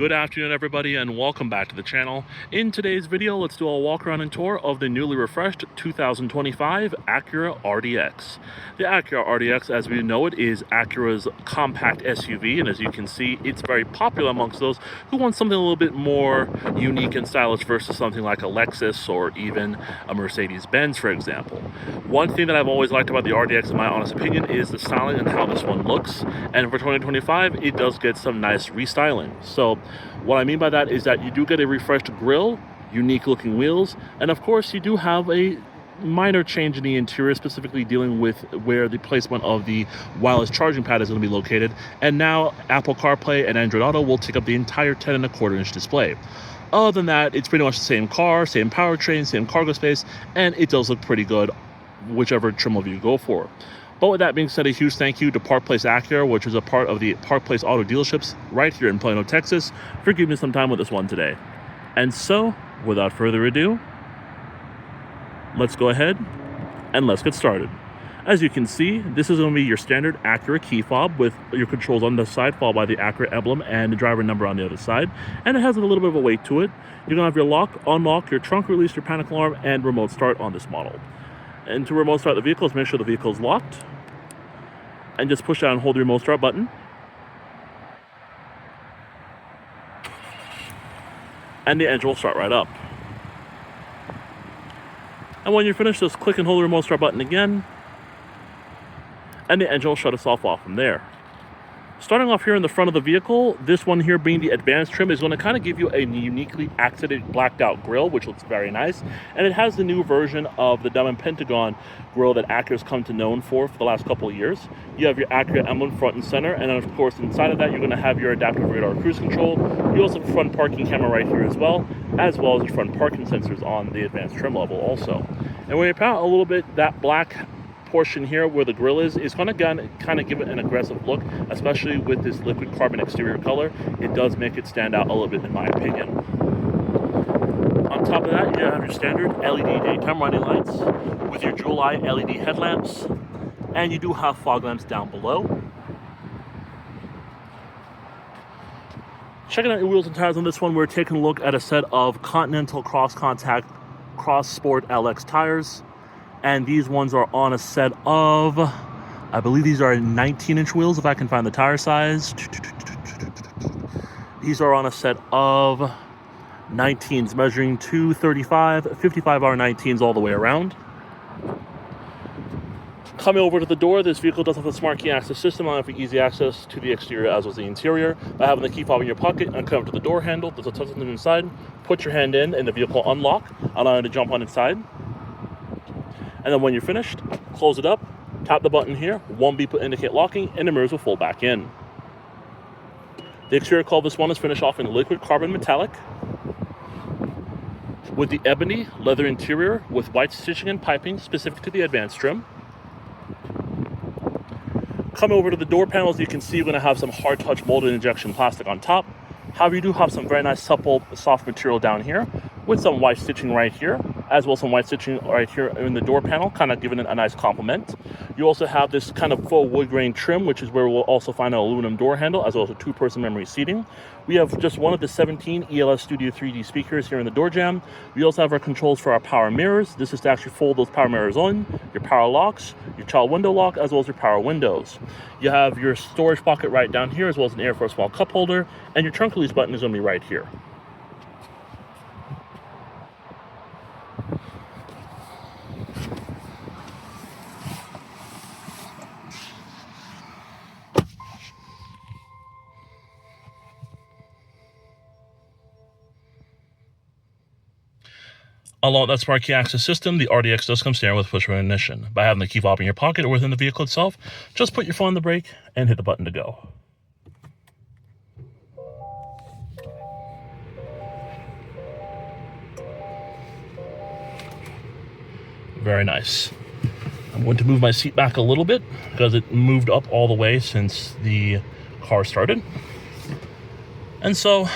Good afternoon, everybody, and welcome back to the channel. In today's video, let's do a walk around and tour of the newly refreshed 2025 Acura RDX. The Acura RDX, as we know it, is Acura's compact SUV, and as you can see, it's very popular amongst those who want something a little bit more unique and stylish versus something like a Lexus or even a Mercedes-Benz, for example. One thing that I've always liked about the RDX, in my honest opinion, is the styling and how this one looks, and for 2025, it does get some nice restyling. So what I mean by that is that you do get a refreshed grille, unique looking wheels, and of course you do have a minor change in the interior, specifically dealing with where the placement of the wireless charging pad is going to be located. And now Apple CarPlay and Android Auto will take up the entire 10.25-inch display. Other than that, it's pretty much the same car, same powertrain, same cargo space, and it does look pretty good, whichever trim level you go for. But with that being said, a huge thank you to Park Place Acura, which is a part of the Park Place Auto dealerships right here in Plano, Texas, for giving me some time with this one today. And so, without further ado, let's go ahead and let's get started. As you can see, this is going to be your standard Acura key fob with your controls on the side, followed by the Acura emblem and the driver number on the other side. And it has a little bit of a weight to it. You're going to have your lock, unlock, your trunk release, your panic alarm, and remote start on this model. And to remote start the vehicle, make sure the vehicle is locked. And just push down and hold the remote start button. And the engine will start right up. And when you're finished, just click and hold the remote start button again. And the engine will shut itself off from there. Starting off here in the front of the vehicle, this one here being the advanced trim is going to kind of give you a uniquely accented blacked out grille, which looks very nice. And it has the new version of the Diamond Pentagon grille that Acura's come to known for the last couple of years. You have your Acura emblem front and center, and then of course inside of that you're going to have your adaptive radar cruise control. You also have a front parking camera right here as well as your front parking sensors on the advanced trim level also. And when you pan out a little bit, that black portion here where the grille is going to kind of give it an aggressive look, especially with this liquid carbon exterior color. It does make it stand out a little bit in my opinion. On top of that, you have your standard LED daytime running lights with your dual eye LED headlamps, and you do have fog lamps down below. Checking out your wheels and tires on this one, we're taking a look at a set of Continental Cross Contact Cross Sport LX tires. And these ones are on a set of, I believe these are 19-inch wheels, if I can find the tire size. These are on a set of 19s, measuring 235, 55 R19s all the way around. Coming over to the door, this vehicle does have a smart key access system, allowing for easy access to the exterior as well as the interior. By having the key fob in your pocket and come to the door handle, there's a touch button inside. Put your hand in and the vehicle will unlock, allowing you to jump on inside. And then when you're finished, close it up, tap the button here, one beep will indicate locking, and the mirrors will fold back in. The exterior color of this one is finished off in liquid carbon metallic with the ebony leather interior with white stitching and piping specific to the advanced trim. Coming over to the door panels, you can see you're going to have some hard touch molded injection plastic on top. However, you do have some very nice supple, soft material down here with some white stitching right here, as well as some white stitching right here in the door panel, kind of giving it a nice complement. You also have this kind of faux wood grain trim, which is where we'll also find an aluminum door handle, as well as a two-person memory seating. We have just one of the 17 ELS Studio 3D speakers here in the door jamb. We also have our controls for our power mirrors. This is to actually fold those power mirrors on, your power locks, your child window lock, as well as your power windows. You have your storage pocket right down here, as well as an area for a small cup holder, and your trunk release button is going to be right here. Along with that smart key access system, the RDX does come standard with push button ignition. By having the key fob in your pocket or within the vehicle itself, just put your foot on the brake and hit the button to go. Very nice. I'm going to move my seat back a little bit because it moved up all the way since the car started. And so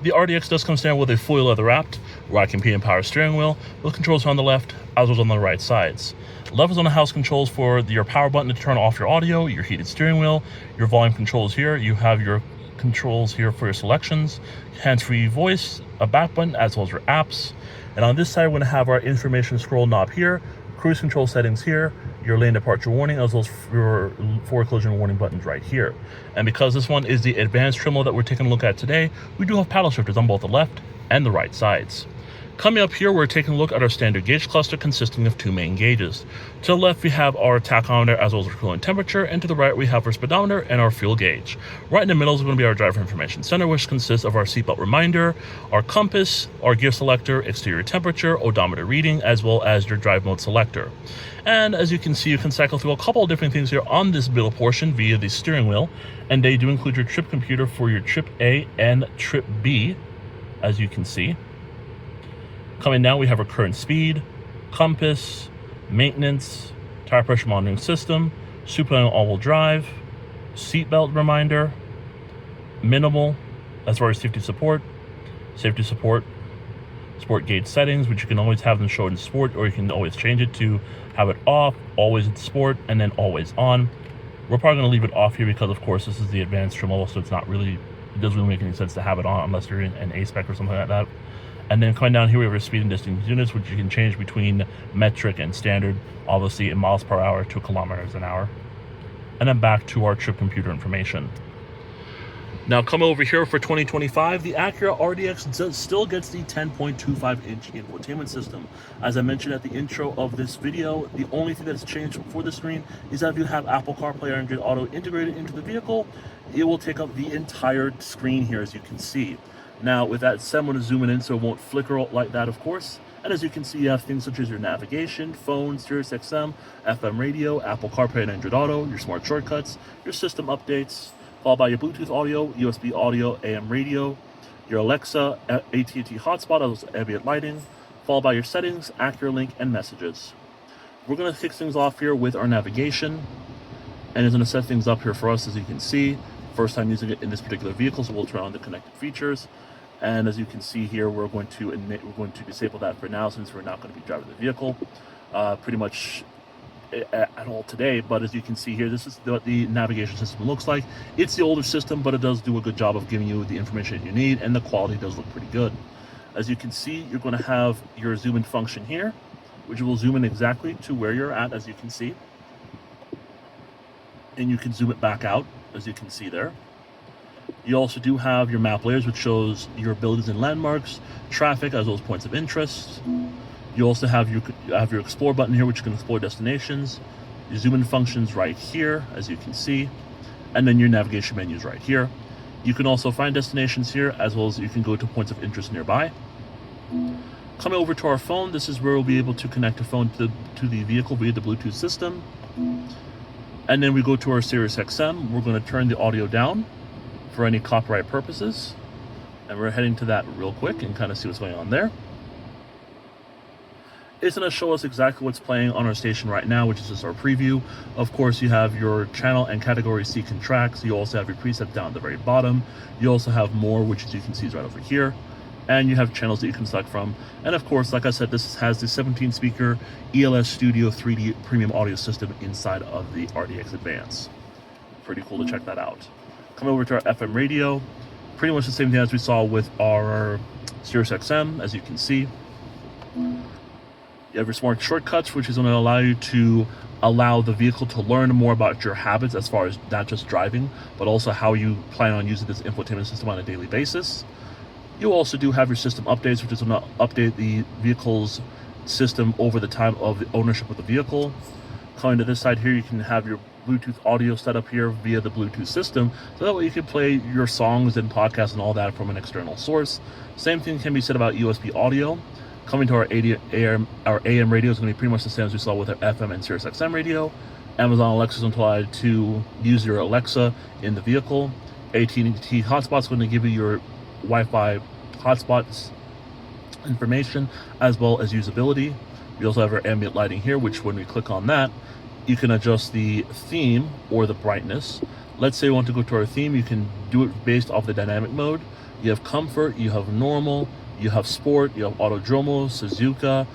the RDX does come standard with a fully leather wrapped rocking and power steering wheel with controls on the left as well as on the right sides. Levers on the house controls for your power button to turn off your audio, your heated steering wheel, your volume controls here. You have your controls here for your selections, hands-free voice, a back button, as well as your apps. And on this side, we're going to have our information scroll knob here, cruise control settings here, your lane departure warning, as well as your forward collision warning buttons right here. And because this one is the advanced trim mode that we're taking a look at today, we do have paddle shifters on both the left and the right sides. Coming up here, we're taking a look at our standard gauge cluster consisting of 2 main gauges. To the left, we have our tachometer as well as our coolant temperature, and to the right, we have our speedometer and our fuel gauge. Right in the middle is going to be our driver information center, which consists of our seatbelt reminder, our compass, our gear selector, exterior temperature, odometer reading, as well as your drive mode selector. And as you can see, you can cycle through a couple of different things here on this middle portion via the steering wheel, and they do include your trip computer for your trip A and trip B, as you can see. Coming down, we have our current speed, compass, maintenance, tire pressure monitoring system, supine all-wheel drive, seatbelt reminder, minimal, as far as safety support, sport gauge settings, which you can always have them show in sport, or you can always change it to have it off, always in sport, and then always on. We're probably going to leave it off here because, of course, this is the advanced trim level, so it doesn't really make any sense to have it on unless you're in an A-spec or something like that. And then coming down here, we have our speed and distance units, which you can change between metric and standard, obviously in miles per hour to kilometers an hour. And then back to our trip computer information. Now coming over here for 2025, the Acura RDX still gets the 10.25-inch infotainment system. As I mentioned at the intro of this video, the only thing that's changed for the screen is that if you have Apple CarPlay or Android Auto integrated into the vehicle, it will take up the entire screen here, as you can see. Now, with that said, I'm going to zoom it in so it won't flicker like that, of course. And as you can see, you have things such as your navigation, phone, Sirius XM, FM radio, Apple CarPlay and Android Auto, your smart shortcuts, your system updates, followed by your Bluetooth audio, USB audio, AM radio, your Alexa, AT&T hotspot, as well as ambient lighting, followed by your settings, Acura Link, and messages. We're going to kick things off here with our navigation, and it's going to set things up here for us, as you can see. First time using it in this particular vehicle, so we'll turn on the connected features. And as you can see here, we're going to disable that for now, since we're not going to be driving the vehicle pretty much at all today. But as you can see here, this is what the navigation system looks like. It's the older system, but it does do a good job of giving you the information you need, and the quality does look pretty good. As you can see, you're going to have your zoom in function here, which will zoom in exactly to where you're at, as you can see. And you can zoom it back out, as you can see there. You also do have your map layers, which shows your buildings and landmarks, traffic, as well as points of interest. You also have your explore button here, which you can explore destinations. Your zoom in functions right here, as you can see, and then your navigation menus right here. You can also find destinations here, as well as you can go to points of interest nearby. Coming over to our phone, this is where we'll be able to connect a phone to the vehicle via the Bluetooth system. And then we go to our Sirius XM. We're going to turn the audio down for any copyright purposes, and we're heading to that real quick and kind of see what's going on there. It's going to show us exactly what's playing on our station right now, which is just our preview. Of course, you have your channel and category seek and tracks. You also have your presets down at the very bottom. You also have more, which, as you can see, is right over here. And you have channels that you can select from. And of course, like I said, this has the 17-speaker ELS Studio 3D premium audio system inside of the RDX Advance. Pretty cool to check that out. Come over to our FM radio. Pretty much the same thing as we saw with our Sirius XM, as you can see. You have your smart shortcuts, which is going to allow the vehicle to learn more about your habits, as far as not just driving, but also how you plan on using this infotainment system on a daily basis. You also do have your system updates, which is going to update the vehicle's system over the time of the ownership of the vehicle. Coming to this side here, you can have your Bluetooth audio set up here via the Bluetooth system, so that way you can play your songs and podcasts and all that from an external source. Same thing can be said about USB audio. Coming to our AM radio is going to be pretty much the same as we saw with our FM and Sirius XM radio. Amazon Alexa is going to allow you to use your Alexa in the vehicle. AT&T hotspot is going to give you your Wi-Fi hotspots information, as well as usability. We also have our ambient lighting here, which when we click on that, you can adjust the theme or the brightness. Let's say we want to go to our theme, you can do it based off the dynamic mode. You have comfort, you have normal, you have sport, you have autodromo, Suzuka,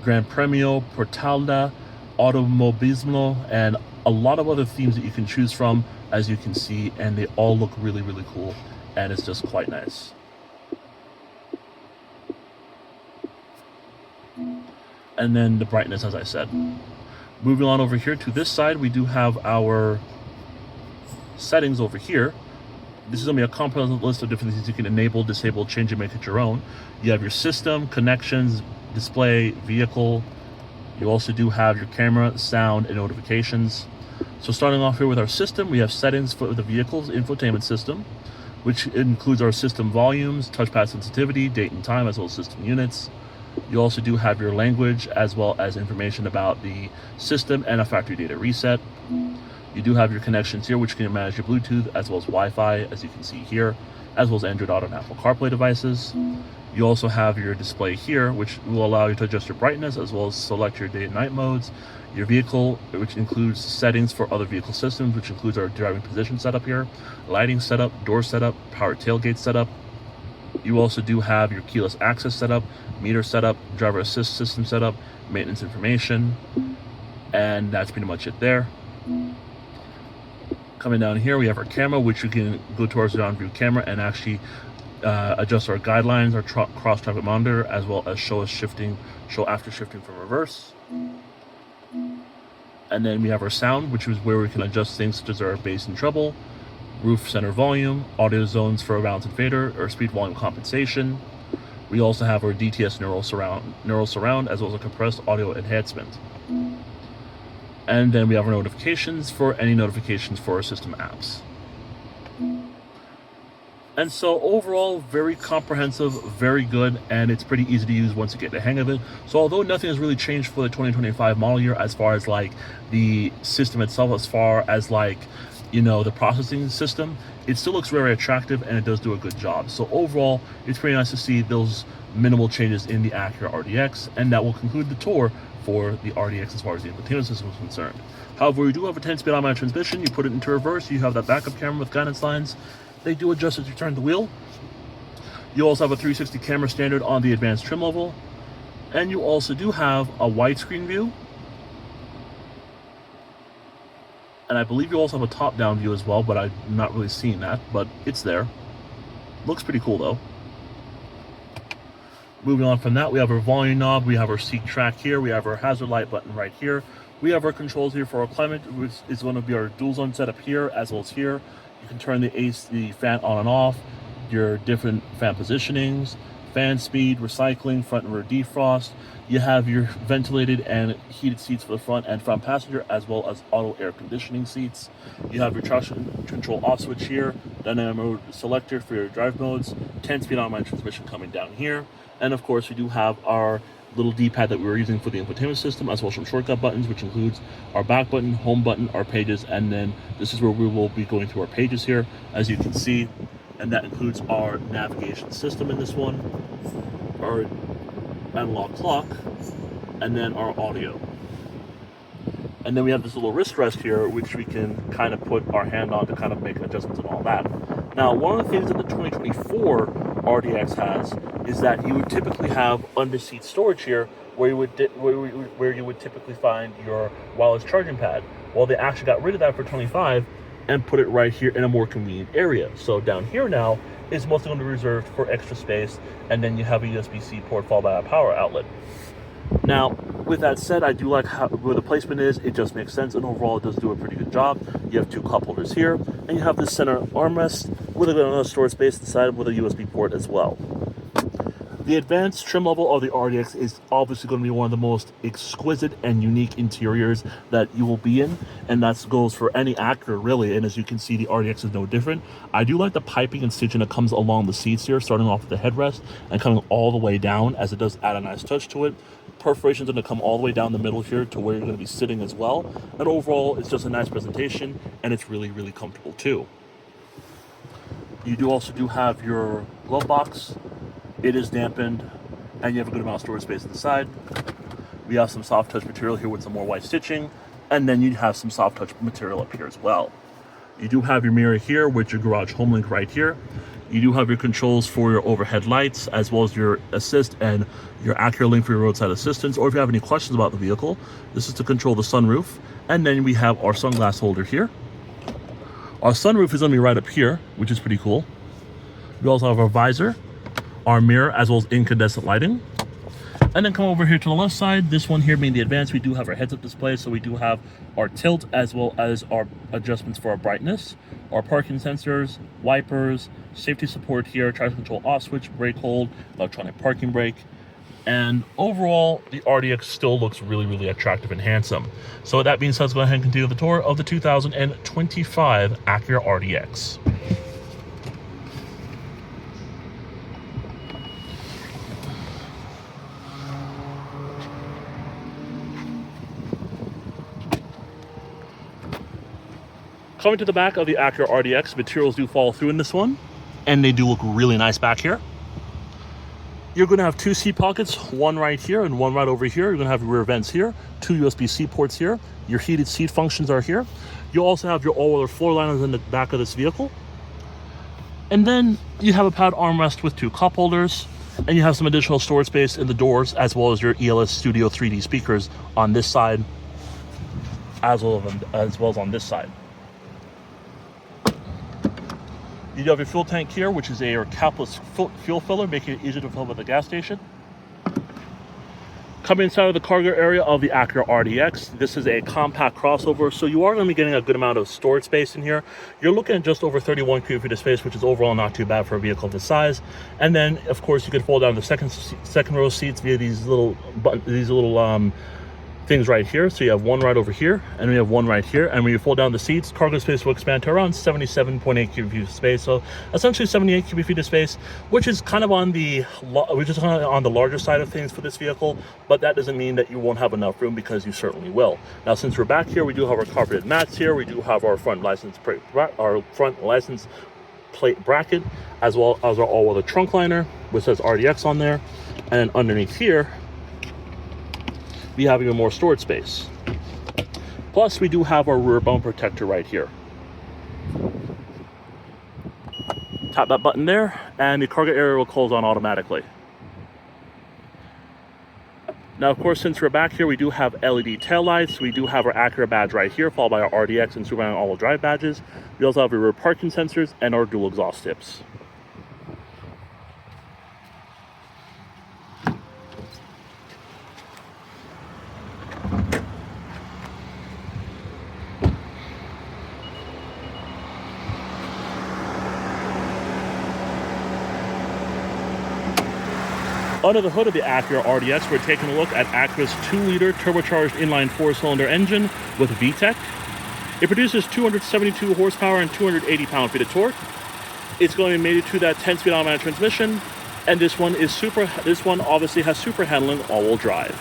Gran Premio, Portalda, Automobilismo, and a lot of other themes that you can choose from as you can see, and they all look really, really cool, and it's just quite nice. And then the brightness, as I said. Moving on over here to this side, we do have our settings over here. This is going to be a comprehensive list of different things you can enable, disable, change, and make it your own. You have your system, connections, display, vehicle. You also do have your camera, sound, and notifications. So starting off here with our system, we have settings for the vehicle's infotainment system, which includes our system volumes, touchpad sensitivity, date and time, as well as system units. You also do have your language, as well as information about the system and a factory data reset. You do have your connections here, which can manage your Bluetooth as well as Wi-Fi, as you can see here, as well as Android Auto and Apple CarPlay devices. You also have your display here, which will allow you to adjust your brightness as well as select your day and night modes. Your vehicle, which includes settings for other vehicle systems, which includes our driving position setup here, lighting setup, door setup, power tailgate setup. You also do have your keyless access setup, meter setup, driver assist system setup, maintenance information, and that's pretty much it there. Coming down here, we have our camera, which you can go to our surround view camera and actually adjust our guidelines, our cross traffic monitor, as well as show after shifting from reverse. And then we have our sound, which is where we can adjust things such as our bass and treble, roof center volume, audio zones for a balance and fader, or speed volume compensation. We also have our DTS neural surround, as well as a compressed audio enhancement. And then we have our notifications for any notifications for our system apps. And so overall, very comprehensive, very good, and it's pretty easy to use once you get the hang of it. So although nothing has really changed for the 2025 model year as far as like the system itself, as far as like, you know, the processing system, it still looks very attractive and it does do a good job. So overall, it's pretty nice to see those minimal changes in the Acura RDX, and that will conclude the tour for the RDX as far as the infotainment system is concerned. However, we do have a 10-speed automatic transmission. You put it into reverse, you have that backup camera with guidance lines. They do adjust as you turn the wheel. You also have a 360 camera standard on the advanced trim level, and you also do have a widescreen view, and I believe you also have a top-down view as well, but I'm not really seeing that, but it's there. Looks pretty cool though. Moving on from that, we have our volume knob, we have our seat track here, we have our hazard light button right here. We have our controls here for our climate, which is going to be our dual zone setup here, as well as here. You can turn the fan on and off, your different fan positionings, fan speed, recycling, front and rear defrost. You have your ventilated and heated seats for the front and front passenger, as well as auto air conditioning seats. You have your traction control off switch here, dynamic mode selector for your drive modes, 10-speed automatic transmission coming down here. And of course, we do have our little D-pad that we were using for the infotainment system, as well as some shortcut buttons, which includes our back button, home button, our pages, and then this is where we will be going through our pages here, as you can see. And that includes our navigation system in this one, our analog clock, and then our audio. And then we have this little wrist rest here, which we can kind of put our hand on to kind of make adjustments and all that. Now, one of the things that the 2024 RDX has is that you would typically have under-seat storage here, where you would typically find your wireless charging pad. Well, they actually got rid of that for 25 and put it right here in a more convenient area. So down here now is mostly going to be reserved for extra space, and then you have a USB-C port followed by a power outlet. Now, with that said, I do like how where the placement is. It just makes sense, and overall it does do a pretty good job. You have two cup holders here, and you have the center armrest with another storage space inside with a USB port as well. The advanced trim level of the RDX is obviously going to be one of the most exquisite and unique interiors that you will be in, and that goes for any Acura really, and as you can see, the RDX is no different. I do like the piping and stitching that comes along the seats here, starting off with the headrest and coming all the way down, as it does add a nice touch to it. Perforations are going to come all the way down the middle here to where you're going to be sitting as well, and overall it's just a nice presentation, and it's really, really comfortable too. You do also have your glove box. It is dampened, and you have a good amount of storage space inside. We have some soft touch material here with some more white stitching, and then you have some soft touch material up here as well. You do have your mirror here with your garage home link right here. You do have your controls for your overhead lights, as well as your assist and your Acura link for your roadside assistance, or if you have any questions about the vehicle, this is to control the sunroof. And then we have our sunglass holder here, Our sunroof is going to be right up here, which is pretty cool. We also have our visor, our mirror, as well as incandescent lighting. And then come over here to the left side. This one here being the advanced, we do have our heads-up display, so we do have our tilt as well as our adjustments for our brightness, our parking sensors, wipers, safety support here, traction control off switch, brake hold, electronic parking brake. And overall, the RDX still looks really, really attractive and handsome. So with that being said, let's go ahead and continue the tour of the 2025 Acura RDX. Coming to the back of the Acura RDX, materials do fall through in this one, and they do look really nice back here. You're going to have two seat pockets, one right here and one right over here. You're going to have your rear vents here, two USB-C ports here. Your heated seat functions are here. You also have your all-weather floor liners in the back of this vehicle. And then you have a pad armrest with two cup holders, and you have some additional storage space in the doors, as well as your ELS Studio 3D speakers on this side, as well as on this side. You do have your fuel tank here, which is a capless fuel filler, making it easier to fill up at the gas station. Coming inside of the cargo area of the Acura RDX, this is a compact crossover, so you are going to be getting a good amount of storage space in here. You're looking at just over 31 cubic feet of space, which is overall not too bad for a vehicle of this size. And then, of course, you could fold down the second row seats via these little things right here. So you have one right over here, and we have one right here. And when you fold down the seats, cargo space will expand to around 77.8 cubic feet of space. So essentially 78 cubic feet of space, which is kind of on the larger side of things for this vehicle. But that doesn't mean that you won't have enough room, because you certainly will. Now, since we're back here, we do have our carpeted mats here. We do have our front license plate bracket, as well as our all-weather trunk liner, which says RDX on there. And underneath here, we have even more storage space. Plus, we do have our rear bumper protector right here. Tap that button there, and the cargo area will close on automatically. Now, of course, since we're back here, we do have LED taillights. We do have our Acura badge right here, followed by our RDX and Superman all-wheel drive badges. We also have our rear parking sensors and our dual exhaust tips. Under the hood of the Acura RDX, we're taking a look at Acura's 2-liter turbocharged inline 4-cylinder engine with VTEC. It produces 272 horsepower and 280 pound-feet of torque. It's going to be mated to that 10-speed automatic transmission, and this one obviously has super handling all-wheel drive.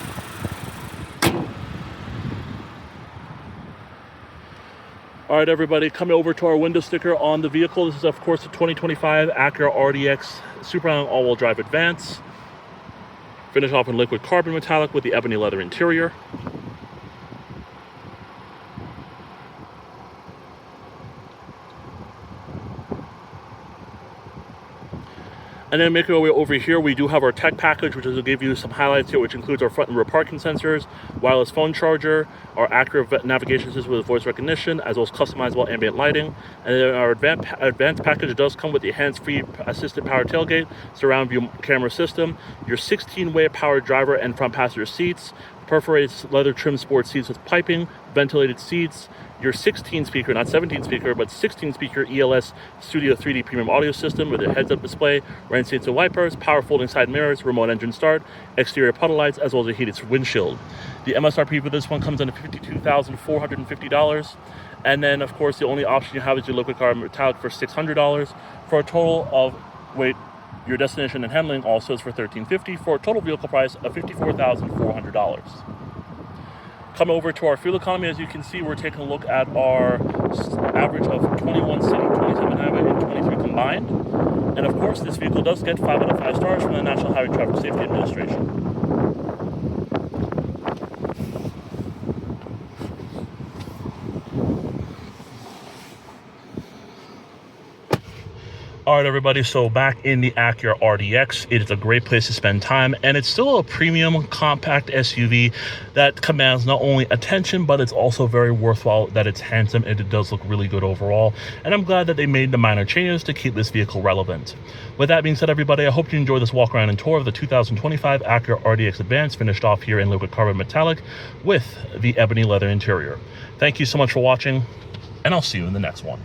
All right, everybody, coming over to our window sticker on the vehicle. This is, of course, the 2025 Acura RDX Super all-wheel drive Advance. Finish off in liquid carbon metallic with the ebony leather interior. And then making our way over here, we do have our tech package, which will give you some highlights here, which includes our front and rear parking sensors, wireless phone charger, our Acura navigation system with voice recognition, as well as customizable ambient lighting. And then our advanced package does come with the hands-free assisted power tailgate, surround view camera system, your 16-way powered driver and front passenger seats, perforated leather trim sport seats with piping, ventilated seats, your 16-speaker, not 17-speaker, but 16-speaker ELS Studio 3D premium audio system with a heads-up display, rain sensor wipers, power folding side mirrors, remote engine start, exterior puddle lights, as well as a heated windshield. The MSRP for this one comes in at $52,450. And then, of course, the only option you have is your liquid carbon metallic for $600, for a total of, your destination and handling also is for $1,350, for a total vehicle price of $54,400. Come over to our fuel economy. As you can see, we're taking a look at our average of 21 city, 27 highway, and 23 combined. And of course, this vehicle does get 5 out of 5 stars from the National Highway Traffic Safety Administration. All All right, everybody, so back in the Acura RDX, it is a great place to spend time, and it's still a premium compact SUV that commands not only attention, but it's also very worthwhile that it's handsome and it does look really good overall. And I'm glad that they made the minor changes to keep this vehicle relevant. With that being said, everybody, I hope you enjoyed this walk around and tour of the 2025 Acura RDX Advance, finished off here in liquid carbon metallic with the ebony leather interior. Thank you so much for watching, and I'll see you in the next one.